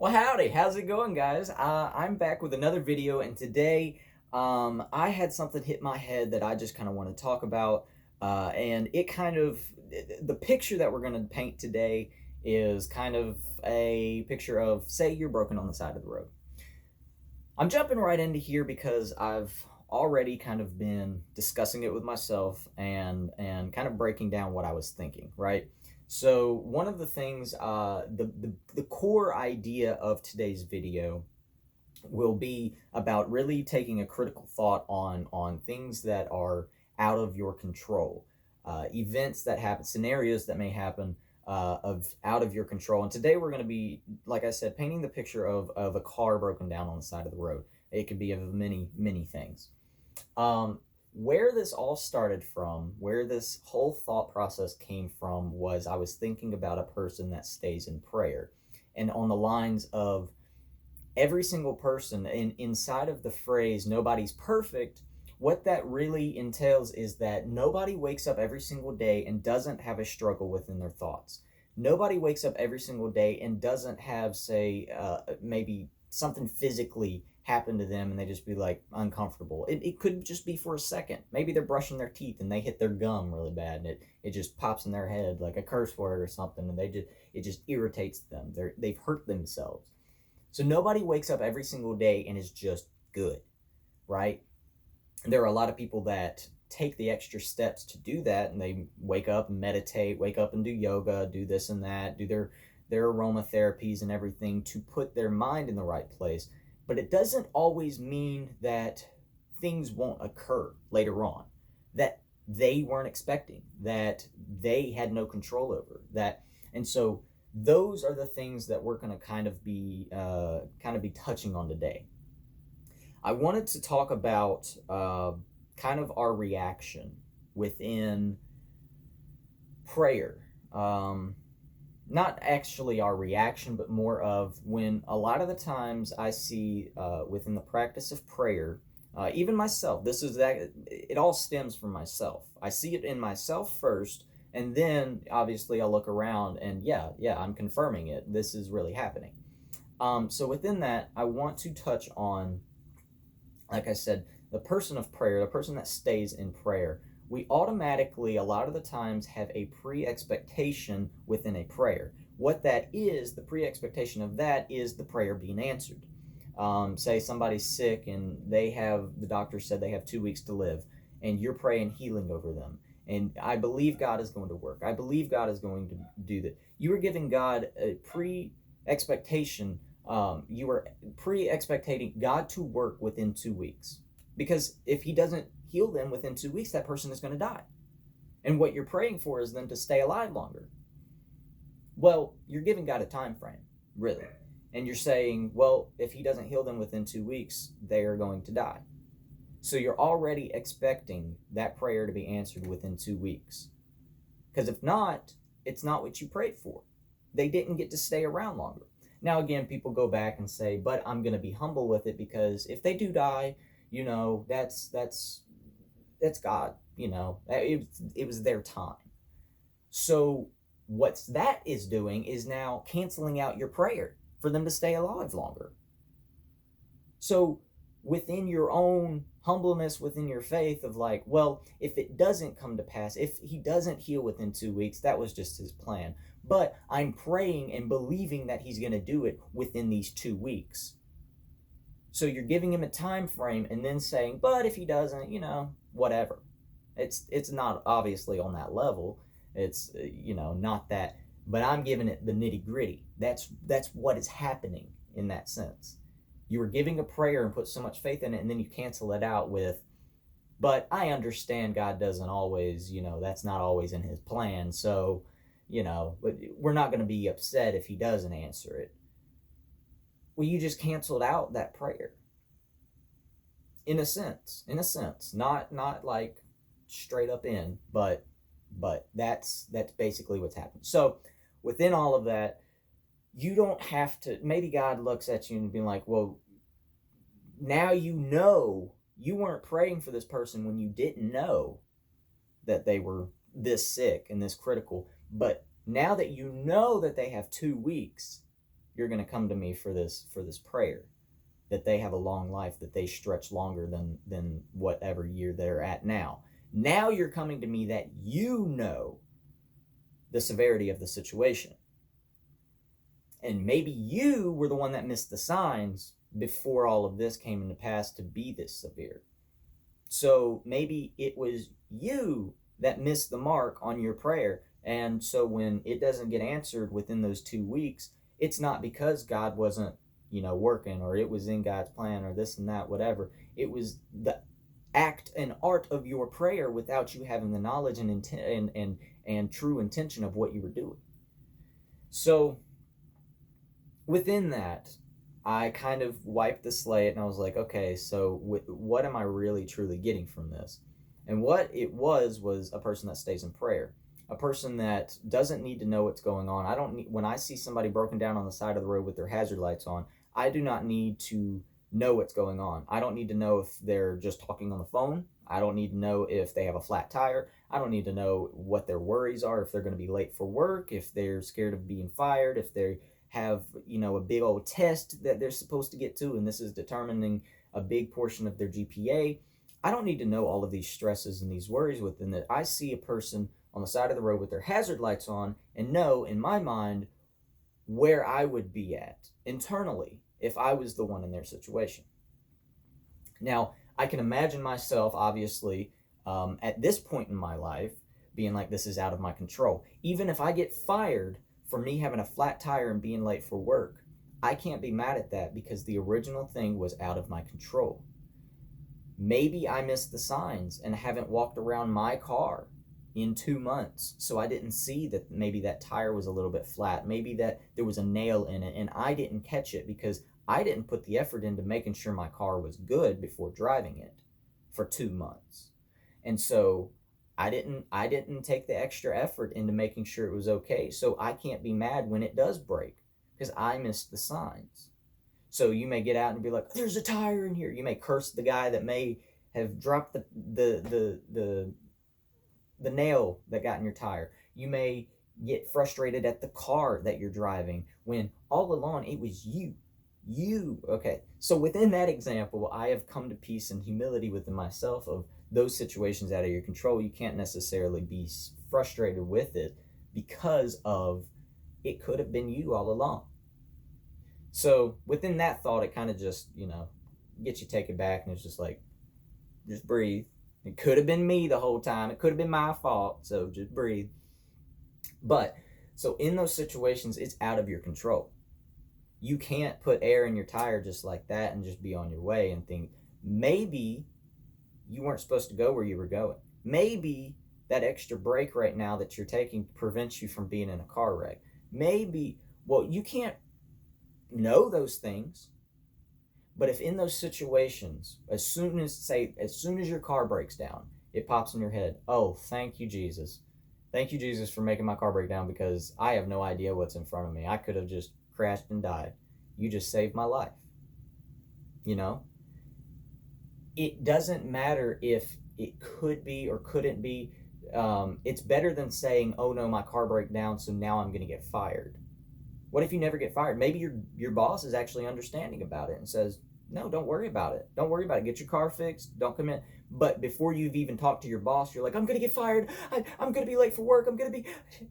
Well, howdy. How's it going, guys? I'm back with another video, and today I had something hit my head that I just kind of want to talk about. And it kind of, the picture that we're going to paint today is kind of a picture of, say, you're broken on the side of the road. I'm jumping right into here because I've already kind of been discussing it with myself and kind of breaking down what I was thinking, right? So one of the things, the core idea of today's video will be about really taking a critical thought on things that are out of your control, events that happen, scenarios that may happen of out of your control. And today we're going to be, like I said, painting the picture of a car broken down on the side of the road. It could be of many things. Where this all started from, where this whole thought process came from, was I was thinking about a person that stays in prayer, and on the lines of every single person inside of the phrase nobody's perfect. What that really entails is that nobody wakes up every single day and doesn't have a struggle within their thoughts. Nobody wakes up every single day and doesn't have, say, maybe something physically happen to them and they just be like uncomfortable. It could just be for a second. Maybe they're brushing their teeth and they hit their gum really bad and it just pops in their head like a curse word or something, and it just irritates them. They've hurt themselves. So nobody wakes up every single day and is just good, right? There are a lot of people that take the extra steps to do that, and they wake up and meditate, wake up and do yoga, do this and that, do their aromatherapies and everything to put their mind in the right place. But it doesn't always mean that things won't occur later on that they weren't expecting, that they had no control over. And so those are the things that we're going to kind of be touching on today. I wanted to talk about kind of our reaction within prayer. Not actually our reaction, but more of when a lot of the times I see within the practice of prayer, even myself, it all stems from myself. I see it in myself first, and then obviously I look around and yeah, I'm confirming it. This is really happening. So within that, I want to touch on, like I said, the person of prayer, the person that stays in prayer. We automatically, a lot of the times, have a pre-expectation within a prayer. What that is, the pre-expectation of that is the prayer being answered. Say somebody's sick and the doctor said they have 2 weeks to live, and you're praying healing over them. And I believe God is going to work. I believe God is going to do that. You are giving God a pre-expectation. You are pre-expectating God to work within 2 weeks. Because if he doesn't heal them within 2 weeks, that person is going to die. And what you're praying for is them to stay alive longer. Well, you're giving God a time frame, really. And you're saying, well, if he doesn't heal them within 2 weeks, they are going to die. So you're already expecting that prayer to be answered within 2 weeks. Because if not, it's not what you prayed for. They didn't get to stay around longer. Now, again, people go back and say, but I'm going to be humble with it, because if they do die, that's God. It was their time. So what that is doing is now canceling out your prayer for them to stay alive longer. So within your own humbleness, within your faith of like, well, if it doesn't come to pass, if he doesn't heal within 2 weeks, that was just his plan. But I'm praying and believing that he's going to do it within these 2 weeks. So you're giving him a time frame and then saying, but if he doesn't, whatever. It's not obviously on that level. It's not that, but I'm giving it the nitty gritty. That's what is happening in that sense. You were giving a prayer and put so much faith in it, and then you cancel it out with, but I understand God doesn't always, that's not always in his plan. So, we're not going to be upset if he doesn't answer it. Well, you just canceled out that prayer. In a sense, not like straight up in, but that's basically what's happened. So within all of that, you don't have to, maybe God looks at you and be like, well, now you weren't praying for this person when you didn't know that they were this sick and this critical, but now that you know that they have 2 weeks, you're going to come to me for this prayer, that they have a long life, that they stretch longer than whatever year they're at now. Now you're coming to me that you know the severity of the situation. And maybe you were the one that missed the signs before all of this came into pass to be this severe. So maybe it was you that missed the mark on your prayer. And so when it doesn't get answered within those 2 weeks, it's not because God wasn't, working, or it was in God's plan, or this and that, whatever. It was the act and art of your prayer without you having the knowledge and intent and true intention of what you were doing. So within that, I kind of wiped the slate and I was like, okay, so what am I really truly getting from this? And what it was a person that stays in prayer, a person that doesn't need to know what's going on. When I see somebody broken down on the side of the road with their hazard lights on, I do not need to know what's going on. I don't need to know if they're just talking on the phone. I don't need to know if they have a flat tire. I don't need to know what their worries are, if they're going to be late for work, if they're scared of being fired, if they have, a big old test that they're supposed to get to, and this is determining a big portion of their GPA. I don't need to know all of these stresses and these worries within that. I see a person on the side of the road with their hazard lights on and know in my mind where I would be at internally if I was the one in their situation. Now, I can imagine myself, obviously, at this point in my life, being like, this is out of my control. Even if I get fired for me having a flat tire and being late for work, I can't be mad at that because the original thing was out of my control. Maybe I missed the signs and haven't walked around my car in 2 months, so I didn't see that maybe that tire was a little bit flat, maybe that there was a nail in it, and I didn't catch it because I didn't put the effort into making sure my car was good before driving it for 2 months. And so I didn't take the extra effort into making sure it was okay. So I can't be mad when it does break because I missed the signs. So you may get out and be like, there's a tire in here. You may curse the guy that may have dropped the nail that got in your tire. You may get frustrated at the car that you're driving when all along it was you. Okay. So within that example, I have come to peace and humility within myself of those situations out of your control. You can't necessarily be frustrated with it because of it could have been you all along. So within that thought, it kind of just, gets you taken back, and it's just like, just breathe. It could have been me the whole time. It could have been my fault. So just breathe. But so in those situations, it's out of your control. You can't put air in your tire just like that and just be on your way and think, maybe you weren't supposed to go where you were going. Maybe that extra break right now that you're taking prevents you from being in a car wreck. Maybe, you can't know those things. But if in those situations, as soon as your car breaks down, it pops in your head, oh, thank you, Jesus. Thank you, Jesus, for making my car break down because I have no idea what's in front of me. I could have just crashed and died. You just saved my life. It doesn't matter if it could be or couldn't be. It's better than saying, oh no, my car broke down, so now I'm going to get fired. What if you never get fired? Maybe your boss is actually understanding about it and says, no, don't worry about it. Don't worry about it. Get your car fixed. Don't commit. But before you've even talked to your boss, you're like, I'm going to get fired. I'm going to be late for work.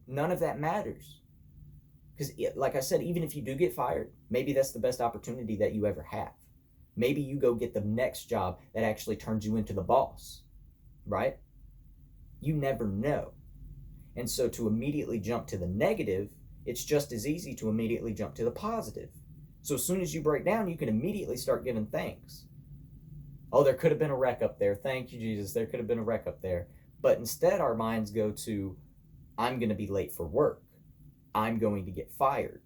None of that matters. Because like I said, even if you do get fired, maybe that's the best opportunity that you ever have. Maybe you go get the next job that actually turns you into the boss, right? You never know. And so to immediately jump to the negative, it's just as easy to immediately jump to the positive. So as soon as you break down, you can immediately start giving thanks. Oh, there could have been a wreck up there. Thank you, Jesus. There could have been a wreck up there. But instead, our minds go to, I'm going to be late for work. I'm going to get fired.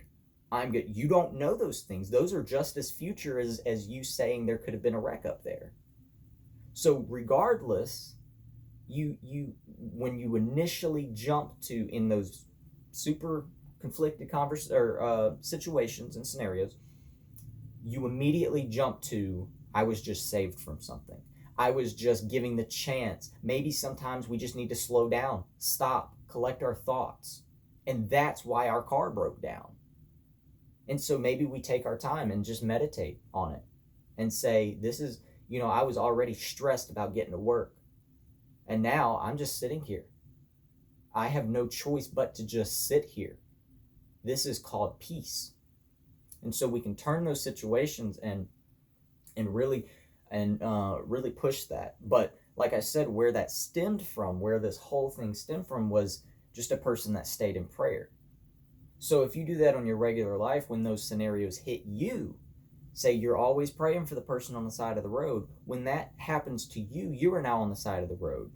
You don't know those things. Those are just as future as you saying there could have been a wreck up there. So regardless, when you initially jump to in those super conflicted situations and scenarios, you immediately jump to, I was just saved from something. I was just giving the chance. Maybe sometimes we just need to slow down, stop, collect our thoughts. And that's why our car broke down. And so maybe we take our time and just meditate on it and say, this is, I was already stressed about getting to work. And now I'm just sitting here. I have no choice but to just sit here. This is called peace. And so we can turn those situations and really really push that. But like I said, where that stemmed from, where this whole thing stemmed from, was just a person that stayed in prayer. So if you do that on your regular life, when those scenarios hit you, say you're always praying for the person on the side of the road, when that happens to you, you are now on the side of the road.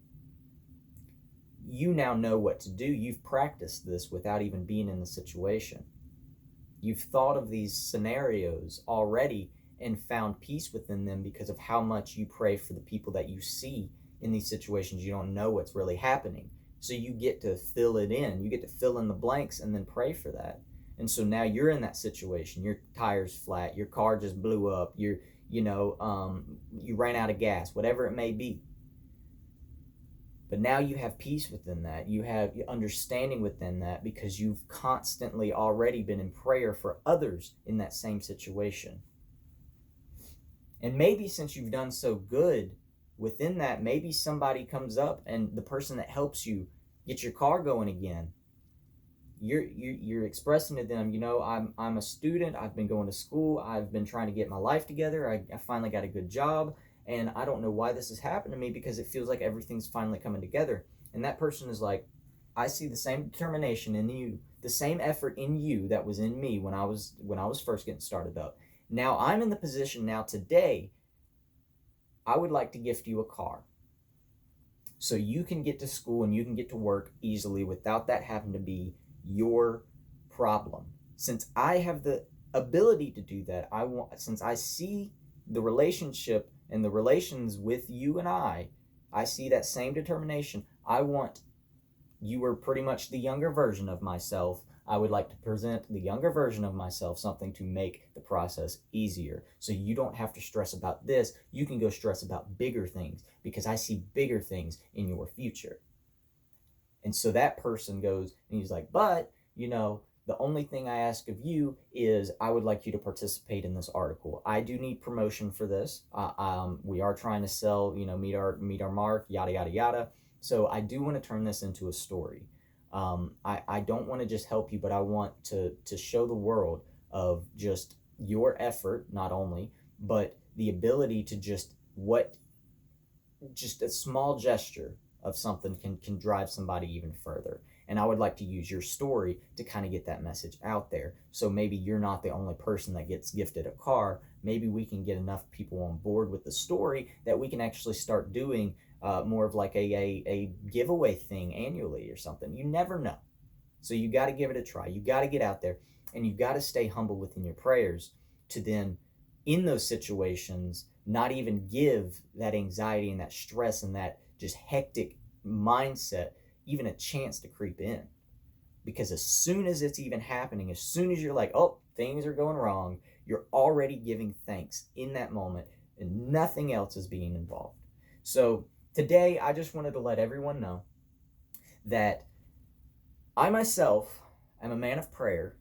You now know what to do. You've practiced this without even being in the situation. You've thought of these scenarios already and found peace within them because of how much you pray for the people that you see in these situations. You don't know what's really happening. So you get to fill it in. You get to fill in the blanks and then pray for that. And so now you're in that situation. Your tire's flat. Your car just blew up. You ran out of gas, whatever it may be. But now you have peace within that. You have understanding within that because you've constantly already been in prayer for others in that same situation. And maybe since you've done so good within that, maybe somebody comes up and the person that helps you get your car going again, you're expressing to them, I'm a student. I've been going to school. I've been trying to get my life together. I finally got a good job. And I don't know why this has happened to me because it feels like everything's finally coming together. And that person is like, I see the same determination in you, the same effort in you that was in me when I was first getting started up. Now I'm in the position now today, I would like to gift you a car. So you can get to school and you can get to work easily without that having to be your problem. Since I have the ability to do that, since I see the relationship and the relations with you and I see that same determination. You were pretty much the younger version of myself. I would like to present the younger version of myself something to make the process easier. So you don't have to stress about this. You can go stress about bigger things because I see bigger things in your future. And so that person goes and he's like, but, the only thing I ask of you is I would like you to participate in this article. I do need promotion for this. We are trying to sell, meet our mark, yada, yada, yada. So I do want to turn this into a story. I don't want to just help you, but I want to show the world of just your effort, not only, but the ability to just a small gesture of something can drive somebody even further. And I would like to use your story to kind of get that message out there. So maybe you're not the only person that gets gifted a car. Maybe we can get enough people on board with the story that we can actually start doing more of like a giveaway thing annually or something. You never know. So you got to give it a try. You got to get out there and you got to stay humble within your prayers to then, in those situations, not even give that anxiety and that stress and that just hectic mindset even a chance to creep in. Because as soon as it's even happening, as soon as you're like, oh, things are going wrong, you're already giving thanks in that moment and nothing else is being involved. So today, I just wanted to let everyone know that I myself am a man of prayer,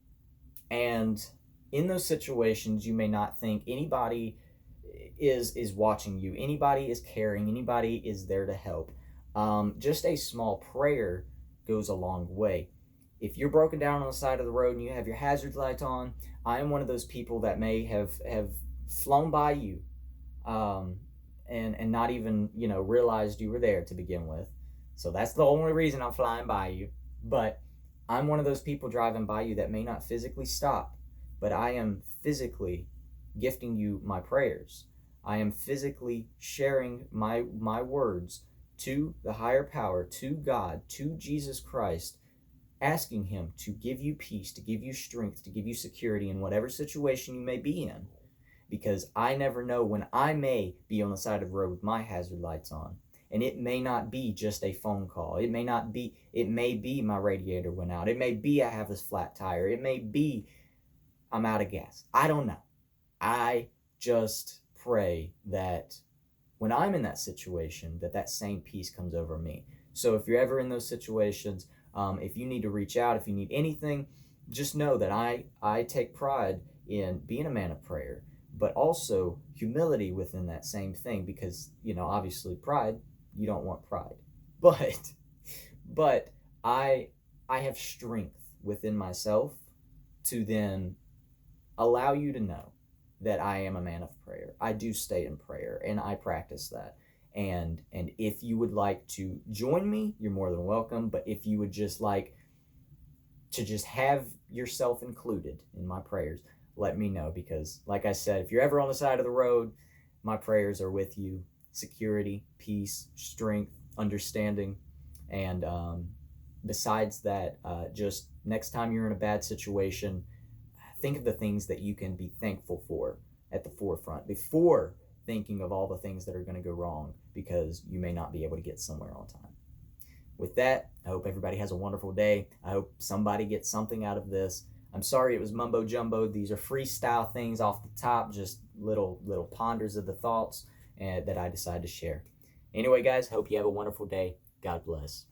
and in those situations, you may not think anybody is watching you, anybody is caring, anybody is there to help. Just a small prayer goes a long way. If you're broken down on the side of the road and you have your hazard lights on, I am one of those people that may have flown by you and not even realized you were there to begin with. So that's the only reason I'm flying by you. But I'm one of those people driving by you that may not physically stop, but I am physically gifting you my prayers. I am physically sharing my words to the higher power, to God, to Jesus Christ, asking him to give you peace, to give you strength, to give you security in whatever situation you may be in. Because I never know when I may be on the side of the road with my hazard lights on. And it may not be just a phone call. It may be my radiator went out. It may be I have this flat tire. It may be I'm out of gas. I don't know. I just pray that when I'm in that situation, that same peace comes over me. So if you're ever in those situations, if you need to reach out, if you need anything, just know that I take pride in being a man of prayer, but also humility within that same thing, because obviously pride, you don't want pride. But but I I have strength within myself to then allow you to know that I am a man of prayer. I do stay in prayer and I practice that. And if you would like to join me, you're more than welcome. But if you would just like to just have yourself included in my prayers, let me know, because like I said, if you're ever on the side of the road, my prayers are with you. Security, peace, strength, understanding, and besides that, just next time you're in a bad situation, think of the things that you can be thankful for at the forefront before thinking of all the things that are going to go wrong because you may not be able to get somewhere on time. With that, I hope everybody has a wonderful day. I hope somebody gets something out of this. I'm sorry it was mumbo jumbo. These are freestyle things off the top, just little ponders of the thoughts that I decided to share. Anyway, guys, hope you have a wonderful day. God bless.